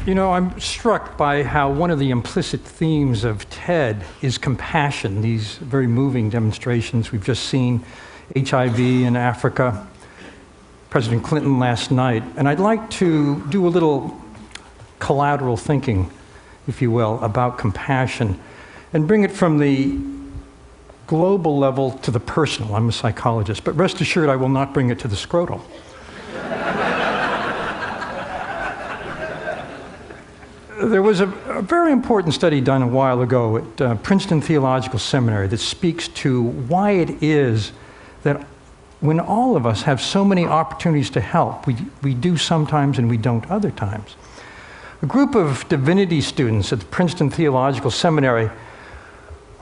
You know, I'm struck by how one of the implicit themes of TED is compassion, these very moving demonstrations. We've just seen HIV in Africa, President Clinton last night, and I'd like to do a little collateral thinking, if you will, about compassion and bring it from the global level to the personal. I'm a psychologist, but rest assured I will not bring it to the scrotal. There was a very important study done a while ago at Princeton Theological Seminary that speaks to why it is that when all of us have so many opportunities to help, we do sometimes and we don't other times. A group of divinity students at the Princeton Theological Seminary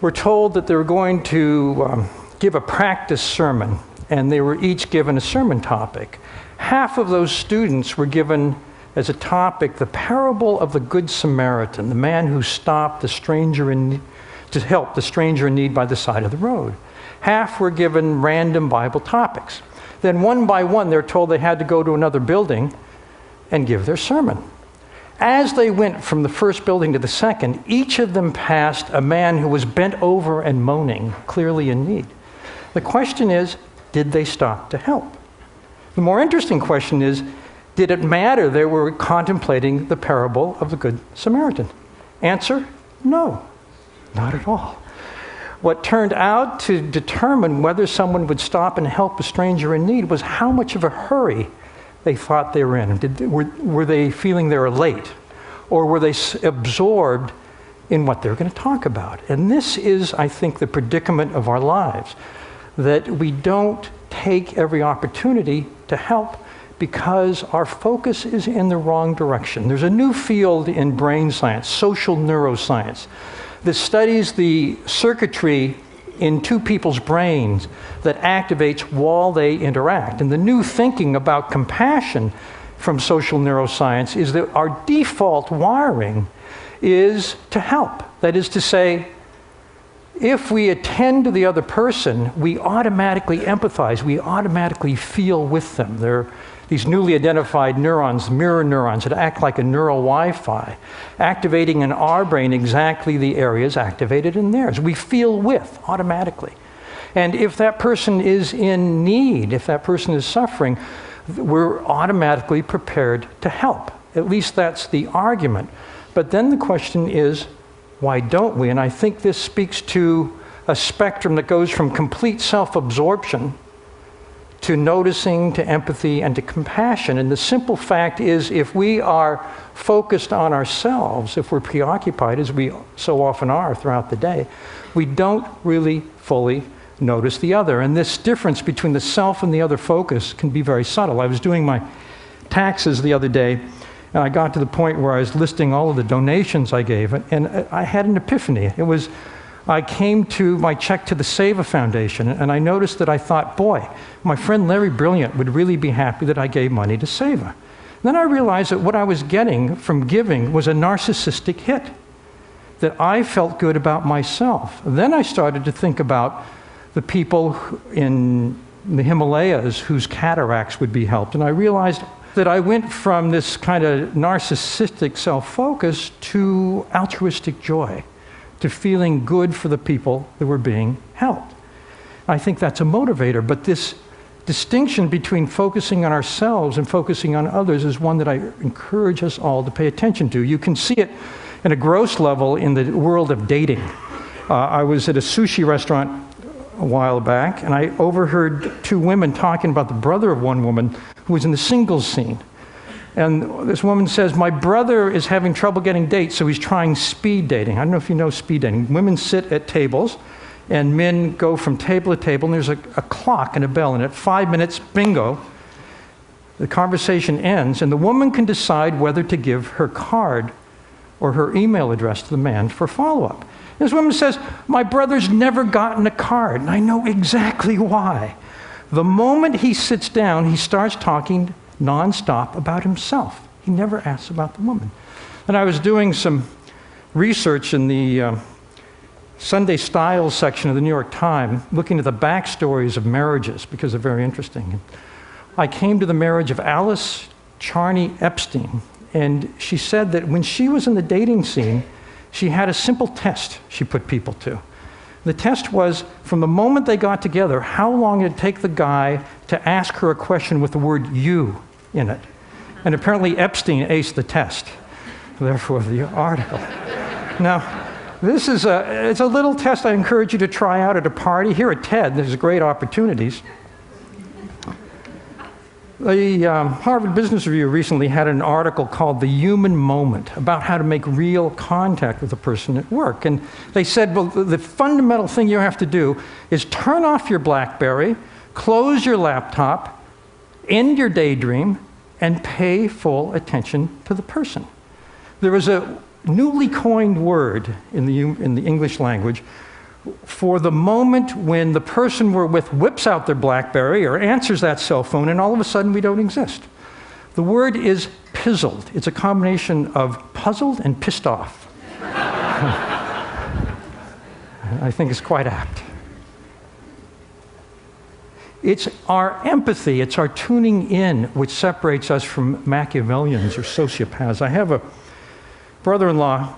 were told that they were going to give a practice sermon, and they were each given a sermon topic. Half of those students were given as a topic the parable of the Good Samaritan, the man who stopped the stranger to help the stranger in need by the side of the road. Half were given random Bible topics. Then one by one, they're told they had to go to another building and give their sermon. As they went from the first building to the second, each of them passed a man who was bent over and moaning, clearly in need. The question is, did they stop to help? The more interesting question is, did it matter they were contemplating the parable of the Good Samaritan? Answer, no, not at all. What turned out to determine whether someone would stop and help a stranger in need was how much of a hurry they thought they were in. Were they feeling they were late? Or were they absorbed in what they were going to talk about? And this is, I think, the predicament of our lives, that we don't take every opportunity to help because our focus is in the wrong direction. There's a new field in brain science, social neuroscience, that studies the circuitry in two people's brains that activates while they interact. And the new thinking about compassion from social neuroscience is that our default wiring is to help. That is to say, if we attend to the other person, we automatically empathize, we automatically feel with them. They're these newly identified neurons, mirror neurons, that act like a neural Wi-Fi, activating in our brain exactly the areas activated in theirs. We feel with automatically. And if that person is in need, if that person is suffering, we're automatically prepared to help. At least that's the argument. But then the question is, why don't we? And I think this speaks to a spectrum that goes from complete self-absorption to noticing, to empathy, and to compassion. And the simple fact is, if we are focused on ourselves, if we're preoccupied, as we so often are throughout the day, we don't really fully notice the other. And this difference between the self and the other focus can be very subtle. I was doing my taxes the other day, and I got to the point where I was listing all of the donations I gave, and I had an epiphany. I came to my check to the Seva Foundation, and I noticed that I thought, boy, my friend Larry Brilliant would really be happy that I gave money to Seva. Then I realized that what I was getting from giving was a narcissistic hit, that I felt good about myself. Then I started to think about the people in the Himalayas whose cataracts would be helped, and I realized that I went from this kind of narcissistic self-focus to altruistic joy, to feeling good for the people that were being helped. I think that's a motivator, but this distinction between focusing on ourselves and focusing on others is one that I encourage us all to pay attention to. You can see it in a gross level in the world of dating. I was at a sushi restaurant a while back, and I overheard two women talking about the brother of one woman who was in the singles scene. And this woman says, my brother is having trouble getting dates, so he's trying speed dating. I don't know if you know speed dating. Women sit at tables, and men go from table to table, and there's a clock and a bell, and at 5 minutes, bingo, the conversation ends, and the woman can decide whether to give her card or her email address to the man for follow-up. This woman says, my brother's never gotten a card, and I know exactly why. The moment he sits down, he starts talking nonstop about himself. He never asks about the woman. And I was doing some research in the Sunday Styles section of the New York Times, looking at the backstories of marriages because they're very interesting. I came to the marriage of Alice Charney Epstein and she said that when she was in the dating scene, she had a simple test she put people to. The test was, from the moment they got together, how long it'd take the guy to ask her a question with the word "you" in it. And apparently Epstein aced the test, therefore the article. Now, this is it's a little test I encourage you to try out at a party. Here at TED, there's great opportunities. The Harvard Business Review recently had an article called "The Human Moment" about how to make real contact with a person at work. And they said, well, the fundamental thing you have to do is turn off your BlackBerry, close your laptop, end your daydream, and pay full attention to the person. There is a newly coined word in the English language for the moment when the person we're with whips out their BlackBerry or answers that cell phone, and all of a sudden we don't exist. The word is pizzled. It's a combination of puzzled and pissed off. I think it's quite apt. It's our empathy, it's our tuning in, which separates us from Machiavellians or sociopaths. I have a brother-in-law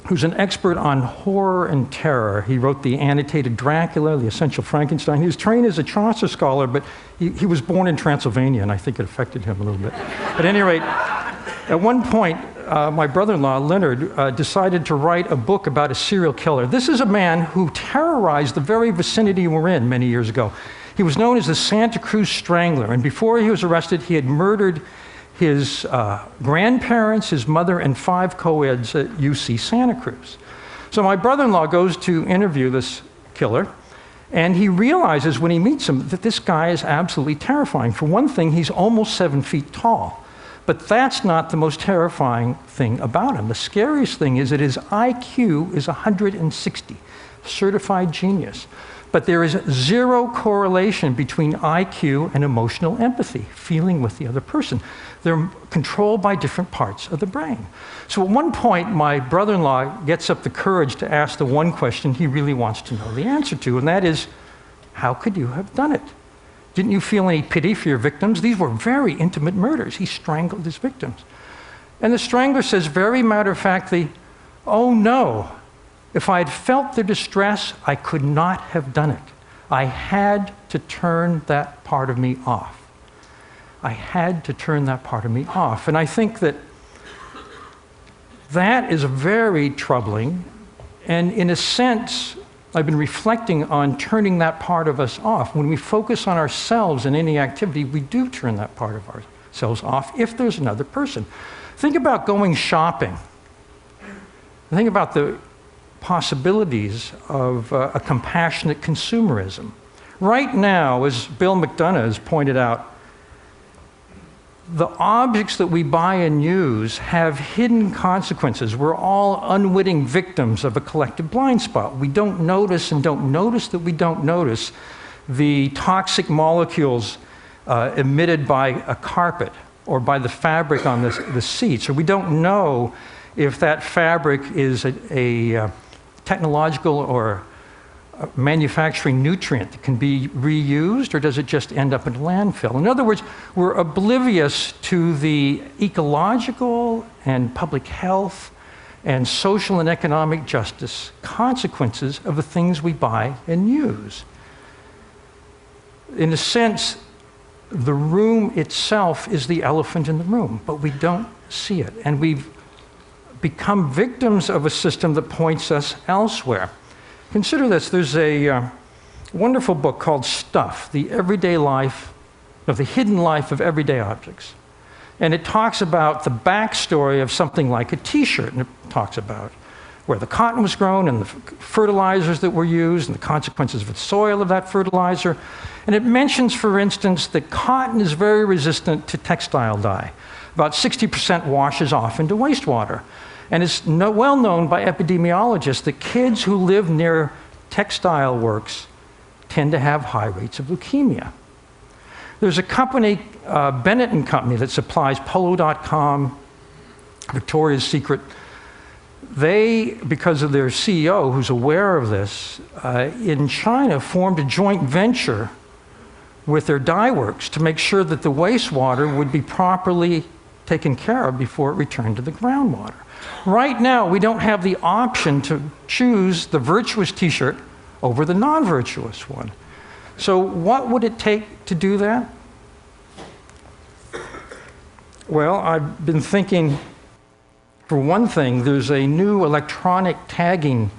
who's an expert on horror and terror. He wrote the annotated Dracula, the Essential Frankenstein. He was trained as a Chaucer scholar, but he was born in Transylvania, and I think it affected him a little bit. At any rate, at one point, my brother-in-law, Leonard, decided to write a book about a serial killer. This is a man who terrorized the very vicinity we're in many years ago. He was known as the Santa Cruz Strangler, and before he was arrested, he had murdered his grandparents, his mother, and 5 co-eds at UC Santa Cruz. So my brother-in-law goes to interview this killer, and he realizes when he meets him that this guy is absolutely terrifying. For one thing, he's almost 7 feet tall. But that's not the most terrifying thing about him. The scariest thing is that his IQ is 160, certified genius. But there is zero correlation between IQ and emotional empathy, feeling with the other person. They're controlled by different parts of the brain. So at one point, my brother-in-law gets up the courage to ask the one question he really wants to know the answer to, and that is, how could you have done it? Didn't you feel any pity for your victims? These were very intimate murders. He strangled his victims. And the strangler says very matter-of-factly, oh no, if I had felt their distress, I could not have done it. I had to turn that part of me off. I had to turn that part of me off. And I think that that is very troubling. And in a sense, I've been reflecting on turning that part of us off. When we focus on ourselves in any activity, we do turn that part of ourselves off if there's another person. Think about going shopping. Think about the possibilities of a compassionate consumerism. Right now, as Bill McDonough has pointed out, the objects that we buy and use have hidden consequences. We're all unwitting victims of a collective blind spot. We don't notice and don't notice that we don't notice the toxic molecules emitted by a carpet or by the fabric on the seats, or we don't know if that fabric is a technological or manufacturing nutrient that can be reused, or does it just end up in a landfill? In other words, we're oblivious to the ecological and public health and social and economic justice consequences of the things we buy and use. In a sense, the room itself is the elephant in the room, but we don't see it. And we've become victims of a system that points us elsewhere. Consider this. There's a wonderful book called Stuff, the Everyday Life of the Hidden Life of Everyday Objects. And it talks about the backstory of something like a t-shirt, and it talks about where the cotton was grown and the fertilizers that were used and the consequences of the soil of that fertilizer. And it mentions, for instance, that cotton is very resistant to textile dye. About 60% washes off into wastewater. And it's well known by epidemiologists that kids who live near textile works tend to have high rates of leukemia. There's a company, Bennett & Company, that supplies Polo.com, Victoria's Secret. They, because of their CEO, who's aware of this, in China formed a joint venture with their dye works to make sure that the wastewater would be properly taken care of before it returned to the groundwater. Right now, we don't have the option to choose the virtuous t-shirt over the non-virtuous one. So what would it take to do that? Well, I've been thinking, for one thing, there's a new electronic tagging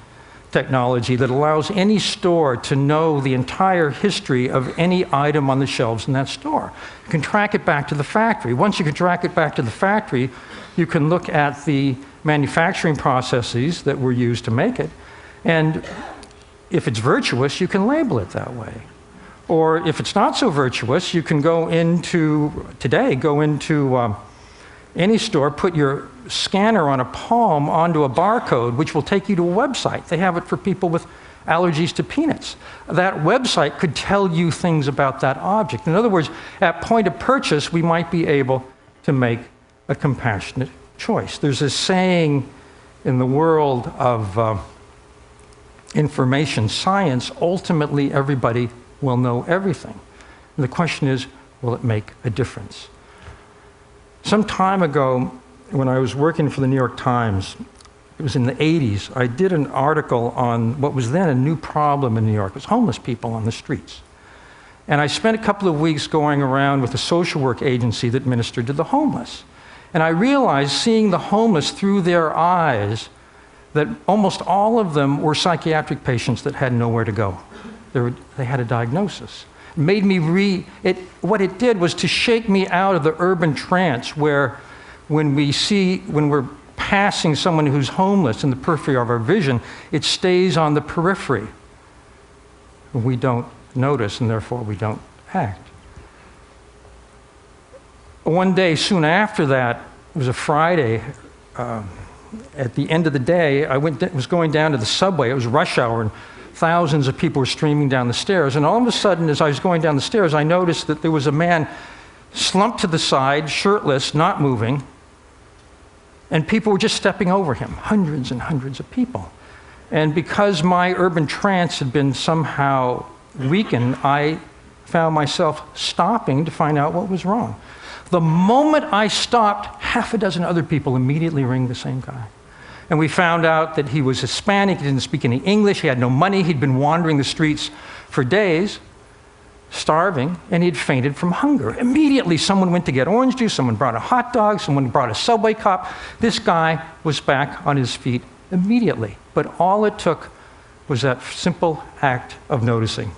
technology that allows any store to know the entire history of any item on the shelves in that store. You can track it back to the factory. Once you can track it back to the factory, you can look at the manufacturing processes that were used to make it, and if it's virtuous, you can label it that way. Or if it's not so virtuous, you can go into any store, put your scanner on a palm onto a barcode, which will take you to a website. They have it for people with allergies to peanuts. That website could tell you things about that object. In other words, at point of purchase, we might be able to make a compassionate choice. There's a saying in the world of information science, ultimately everybody will know everything. And the question is, will it make a difference? Some time ago, when I was working for the New York Times, it was in the 80s, I did an article on what was then a new problem in New York. It was homeless people on the streets. And I spent a couple of weeks going around with a social work agency that ministered to the homeless. And I realized, seeing the homeless through their eyes, that almost all of them were psychiatric patients that had nowhere to go. They had a diagnosis. It made me what it did was to shake me out of the urban trance where when we're passing someone who's homeless in the periphery of our vision, it stays on the periphery. We don't notice, and therefore we don't act. One day soon after that, it was a Friday, at the end of the day, I was going down to the subway. It was rush hour, and thousands of people were streaming down the stairs. And all of a sudden, as I was going down the stairs, I noticed that there was a man slumped to the side, shirtless, not moving, and people were just stepping over him, hundreds and hundreds of people. And because my urban trance had been somehow weakened, I found myself stopping to find out what was wrong. The moment I stopped, half a dozen other people immediately ringed the same guy. And we found out that he was Hispanic, he didn't speak any English, he had no money, he'd been wandering the streets for days, starving, and he'd fainted from hunger. Immediately, someone went to get orange juice, someone brought a hot dog, someone brought a Subway cop. This guy was back on his feet immediately. But all it took was that simple act of noticing.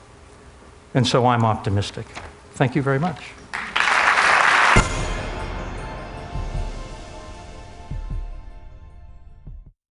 And so I'm optimistic. Thank you very much.